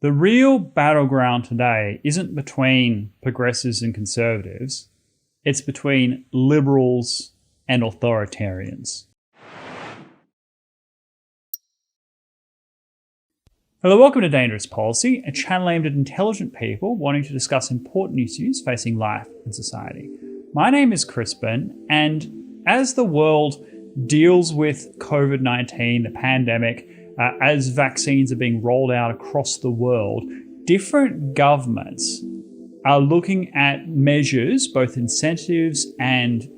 The real battleground today isn't between progressives and conservatives, it's between liberals and authoritarians. Hello, welcome to Dangerous Policy, a channel aimed at intelligent people wanting to discuss important issues facing life and society. My name is Crispin, and as the world deals with COVID-19, the pandemic, as vaccines are being rolled out across the world, different governments are looking at measures, both incentives and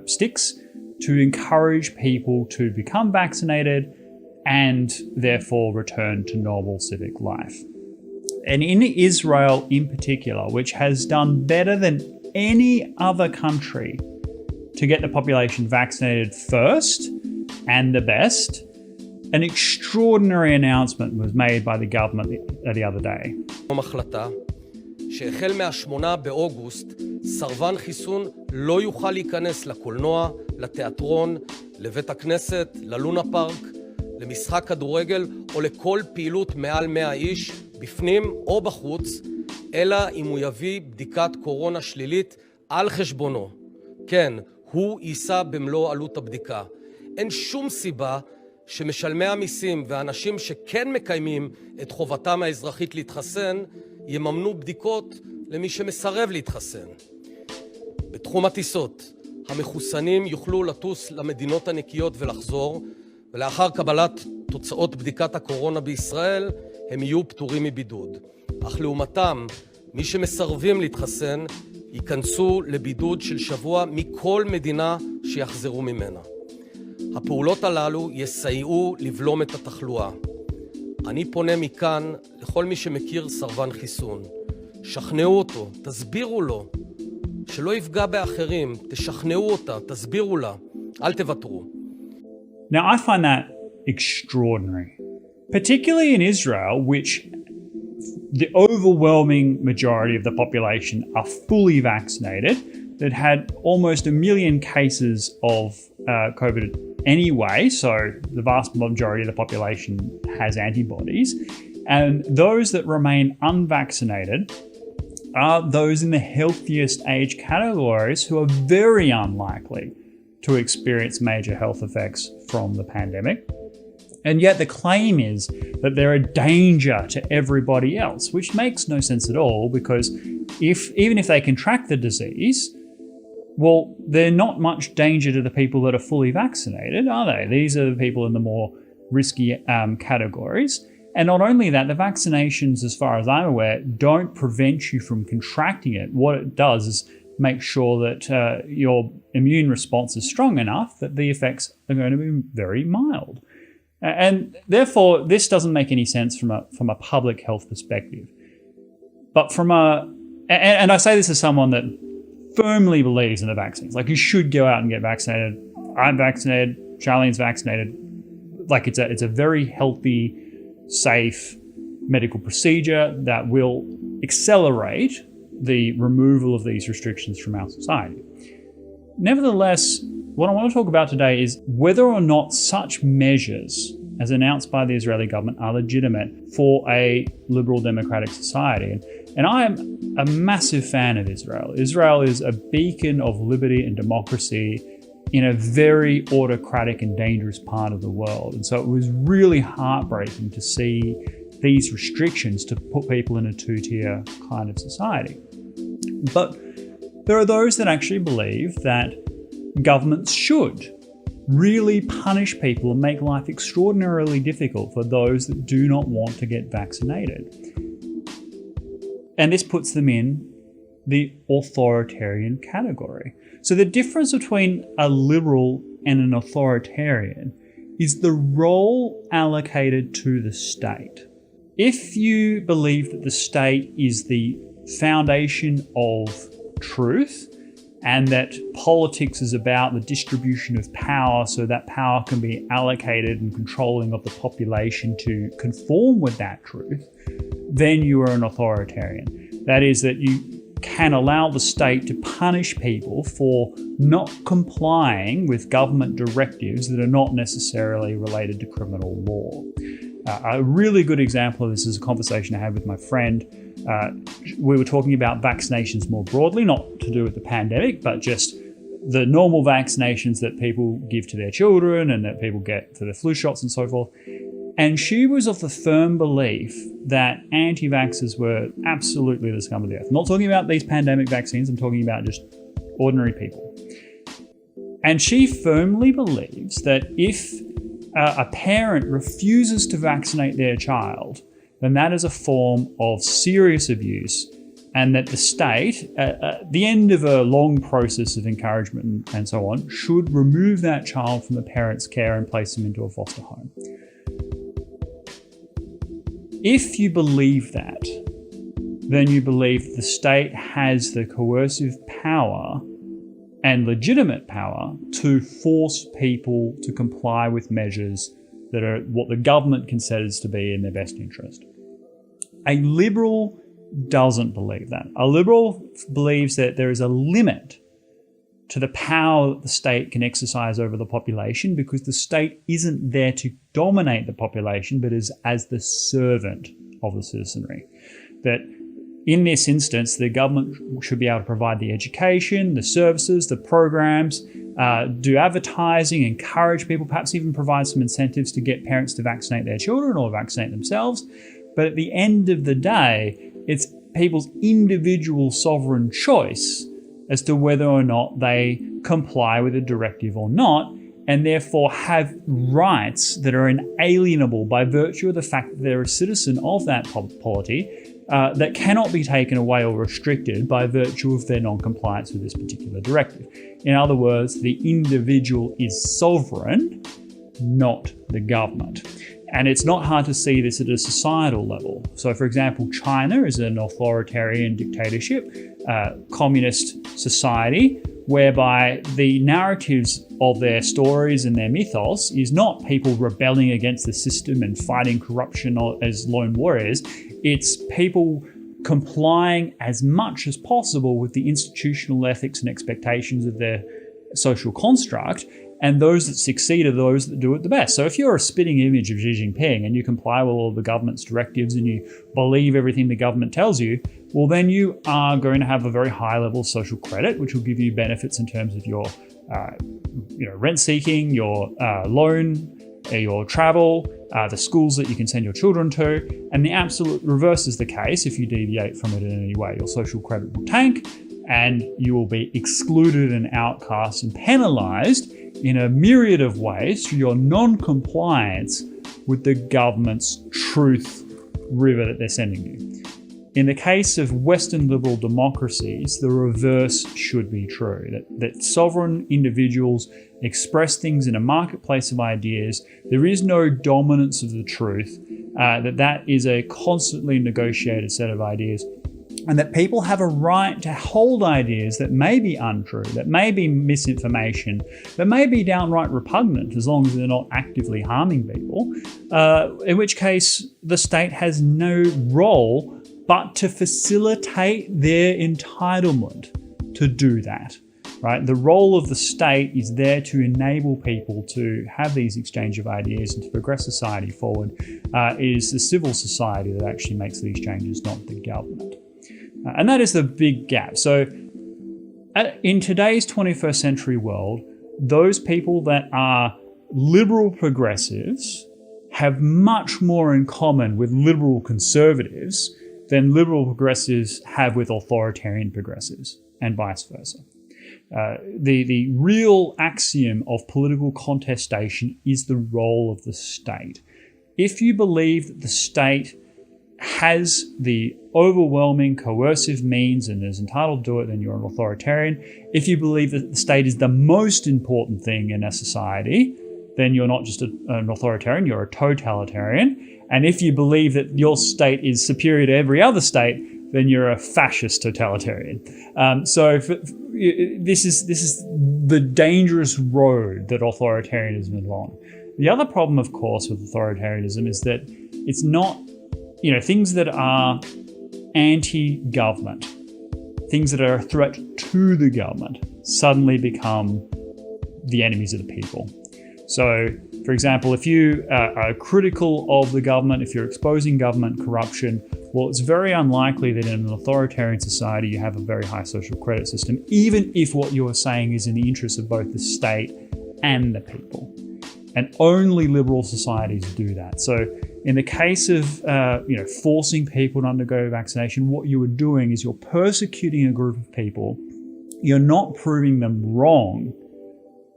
sticks, to encourage people to become vaccinated and therefore return to normal civic life. And in Israel in particular, which has done better than any other country to get the population vaccinated first and the best, an extraordinary announcement was made by the government the other day. שהחל מה-8 באוגוסט, סרבן חיסון לא יוכל להיכנס לקולנוע, לתיאטרון, לבית הכנסת, ללונה פארק, למשחק כדורגל או לכל פעילות מעל 100 איש, בפנים או בחוץ, אלא אם הוא יביא בדיקת קורונה שלילית על חשבונו. כן, הוא יישא במלוא עלות הבדיקה. אין שום סיבה שמשלמי המיסים והאנשים שכן מקיימים את חובתם האזרחית להתחסן, יממנו בדיקות למי שמסרב להתחסן. בתחום הטיסות, המחוסנים יוכלו לטוס למדינות הנקיות ולחזור, ולאחר קבלת תוצאות בדיקת הקורונה בישראל, הם יהיו פטורים מבידוד. אך לעומתם, מי שמסרבים להתחסן, ייכנסו לבידוד של שבוע מכל מדינה שיחזרו ממנה. הפעולות הללו יסייעו לבלום את התחלואה. אני פונה מכאן לכל מי שמכיר סרבן חיסון. שכנעו אותו, תסבירו לו, שלא יפגע באחרים, תשכנעו אותה, תסבירו לה, אל תוותרו. Now, I find that extraordinary, particularly in Israel, which the overwhelming majority of the population are fully vaccinated, that had almost 1 million cases of COVID anyway, so the vast majority of the population has antibodies, and those that remain unvaccinated are those in the healthiest age categories who are very unlikely to experience major health effects from the pandemic. And yet the claim is that they're a danger to everybody else, which makes no sense at all, because even if they contract the disease, well, they're not much danger to the people that are fully vaccinated, are they? These are the people in the more risky categories. And not only that, the vaccinations, as far as I'm aware, don't prevent you from contracting it. What it does is make sure that your immune response is strong enough that the effects are going to be very mild. And therefore, this doesn't make any sense from a public health perspective. But and I say this as someone that firmly believes in the vaccines. Like, you should go out and get vaccinated. I'm vaccinated. Charlene's vaccinated. Like, it's a very healthy, safe medical procedure that will accelerate the removal of these restrictions from our society. Nevertheless, what I want to talk about today is whether or not such measures, as announced by the Israeli government, are legitimate for a liberal democratic society. And I am a massive fan of Israel. Israel is a beacon of liberty and democracy in a very autocratic and dangerous part of the world. And so it was really heartbreaking to see these restrictions to put people in a two-tier kind of society. But there are those that actually believe that governments should really punish people and make life extraordinarily difficult for those that do not want to get vaccinated. And this puts them in the authoritarian category. So the difference between a liberal and an authoritarian is the role allocated to the state. If you believe that the state is the foundation of truth and that politics is about the distribution of power so that power can be allocated and controlling of the population to conform with that truth, then you are an authoritarian. That is, that you can allow the state to punish people for not complying with government directives that are not necessarily related to criminal law. A really good example of this is a conversation I had with my friend. We were talking about vaccinations more broadly, not to do with the pandemic, but just the normal vaccinations that people give to their children and that people get for their flu shots and so forth. And she was of the firm belief that anti-vaxxers were absolutely the scum of the earth. I'm not talking about these pandemic vaccines, I'm talking about just ordinary people. And she firmly believes that if a parent refuses to vaccinate their child, then that is a form of serious abuse, and that the state, at the end of a long process of encouragement and so on, should remove that child from the parent's care and place them into a foster home. If you believe that, then you believe the state has the coercive power and legitimate power to force people to comply with measures that are what the government considers to be in their best interest. A liberal doesn't believe that. A liberal believes that there is a limit to the power that the state can exercise over the population, because the state isn't there to dominate the population, but is as the servant of the citizenry. That in this instance, the government should be able to provide the education, the services, the programs, do advertising, encourage people, perhaps even provide some incentives to get parents to vaccinate their children or vaccinate themselves. But at the end of the day, it's people's individual sovereign choice as to whether or not they comply with a directive or not, and therefore have rights that are inalienable by virtue of the fact that they're a citizen of that polity, that cannot be taken away or restricted by virtue of their non-compliance with this particular directive. In other words, the individual is sovereign, not the government. And it's not hard to see this at a societal level. So, for example, China is an authoritarian dictatorship, communist society, whereby the narratives of their stories and their mythos is not people rebelling against the system and fighting corruption as lone warriors. It's people complying as much as possible with the institutional ethics and expectations of their social construct, and those that succeed are those that do it the best. So if you're a spitting image of Xi Jinping and you comply with all the government's directives and you believe everything the government tells you, well, then you are going to have a very high level of social credit, which will give you benefits in terms of your rent seeking, your loan, your travel, the schools that you can send your children to. And the absolute reverse is the case. If you deviate from it in any way, your social credit will tank and you will be excluded and outcast and penalized in a myriad of ways through your non-compliance with the government's truth river that they're sending you. In the case of Western liberal democracies, the reverse should be true, that sovereign individuals express things in a marketplace of ideas. There is no dominance of the truth, that is a constantly negotiated set of ideas, and that people have a right to hold ideas that may be untrue, that may be misinformation, that may be downright repugnant as long as they're not actively harming people, in which case the state has no role but to facilitate their entitlement to do that, right? The role of the state is there to enable people to have these exchange of ideas and to progress society forward. It is the civil society that actually makes these changes, not the government. And that is the big gap. So in today's 21st century world, those people that are liberal progressives have much more in common with liberal conservatives than liberal progressives have with authoritarian progressives, and vice versa. The real axiom of political contestation is the role of the state. If you believe that the state has the overwhelming coercive means and is entitled to it, then you're an authoritarian. If you believe that the state is the most important thing in a society, then you're not just an authoritarian, you're a totalitarian. And if you believe that your state is superior to every other state, then you're a fascist totalitarian. This is the dangerous road that authoritarianism is on. The other problem, of course, with authoritarianism is that it's not, things that are anti-government, things that are a threat to the government, suddenly become the enemies of the people. So For example, if you are critical of the government, if you're exposing government corruption, well, it's very unlikely that in an authoritarian society you have a very high social credit system, even if what you're saying is in the interest of both the state and the people. And only liberal societies do that. So in the case of forcing people to undergo vaccination, what you are doing is you're persecuting a group of people. You're not proving them wrong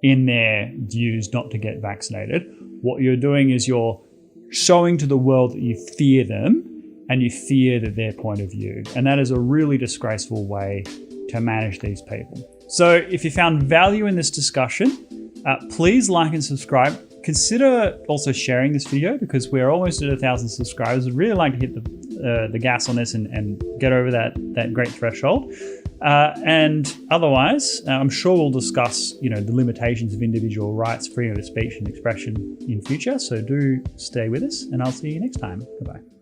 in their views not to get vaccinated. What you're doing is you're showing to the world that you fear them and you fear their point of view. And that is a really disgraceful way to manage these people. So if you found value in this discussion, please like and subscribe. Consider also sharing this video because we're almost at 1,000 subscribers. I'd really like to hit the gas on this and get over that great threshold. And otherwise, I'm sure we'll discuss, the limitations of individual rights, freedom of speech and expression in future. So do stay with us, and I'll see you next time. Goodbye.